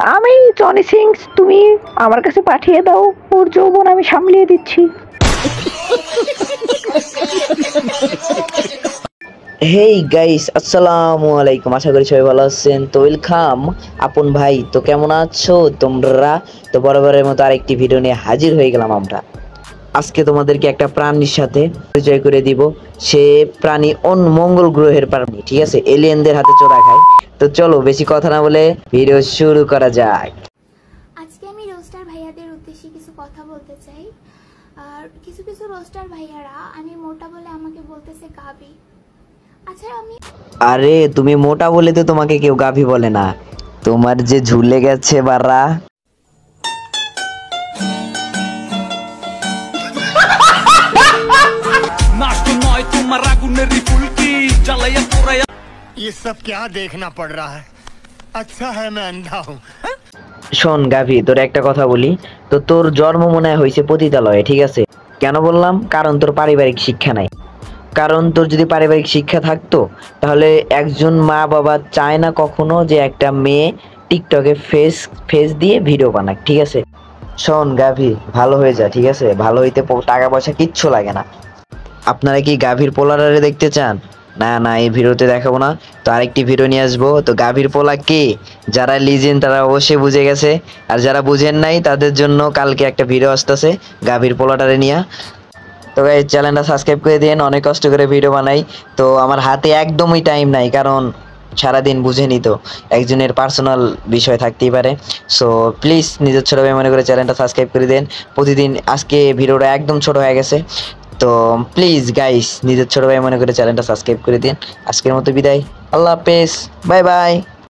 আমি Johnny sings, তুমি আমার কাছে পাঠিয়ে দাও, ওর যৌবন আমি সামলিয়ে দিচ্ছি। হেই গাইস, আসসালামু আলাইকুম। আশা করি সবাই ভালো আছেন। তো ওয়েলকাম আপন ভাই। তো কেমন আছো তোমরা? তো বরাবরের মতো আরেকটি ভিডিও নিয়ে হাজির হয়ে গেলাম আমরা। আজকে তোমাদেরকে একটা প্রাণীর সাথে পরিচয় করে দিব। সে প্রাণী মঙ্গল গ্রহের প্রাণী, ঠিক আছে? এলিয়েনদের হাতে চোরা খায়। তো চলো বেশি কথা না বলে ভিডিও শুরু করা যাক। আজকে আমি রোস্টার ভাইয়াদের উদ্দেশ্যে কিছু কথা বলতে চাই। আর কিছু কিছু রোস্টার ভাইয়ারা আমি মোটা বলে আমাকে বলতেছে গাবি। আচ্ছা আরে তুমি মোটা বলে তো তোমাকে কেউ গাভী বলে না, তোমার যে ঝুলে গেছে বারা। ये सब क्या देखना पड़ रहा है? अच्छा है मैं अंधा हूँ। শোন গাভী, তোর একটা কথা বলি। তো তোর জন্ম মনে হয় হয়েছে পতিতালয়ে, ঠিক আছে? কেন বললাম? কারণ তোর পারিবারিক শিক্ষা নাই। কারণ তোর যদি পারিবারিক শিক্ষা থাকতো তাহলে একজন মা বাবা চায় না কখনো যে একটা মেয়ে টিকটকে ফেস দিয়ে ভিডিও বানাক, ঠিক আছে? শোন গাভী, ভালো হয়ে যা, ঠিক আছে? ভালো হইতে টাকা পয়সা কিচ্ছু লাগে না। আপনারা কি গাভীর পোলারে দেখতে চান? না না, এই ভিডিওতে দেখাবো না। তো আরেকটি ভিডিও নিয়ে আসবো। তো গাভীর পোলা কে, যারা লিজেন্ড তারা অবশ্যই বুঝে গেছে, আর যারা বুঝেন নাই তাদের জন্য কালকে একটা ভিডিও আসতেছে গাভীর পোলাটারে নিয়ে। তো গাইস, চ্যানেলটা সাবস্ক্রাইব করে দিন। অনেক কষ্ট করে ভিডিও বানাই, তো আমার হাতে একদমই টাইম নাই, কারণ সারাদিন বুঝেনি তো একজনের পার্সোনাল বিষয় থাকতেই পারে। সো প্লিজ নিজের ছোট ভাই মনে করে চ্যানেলটা সাবস্ক্রাইব করে দেন প্রতিদিন। আজকে ভিডিওটা একদম ছোট হয়ে গেছে, তো প্লিজ গাইস নিজের ছোট ভাই মনে করে চ্যানেলটা সাবস্ক্রাইব করে দিন। আজকের মতো বিদায়, আল্লাহ হাফেজ, বাই বাই।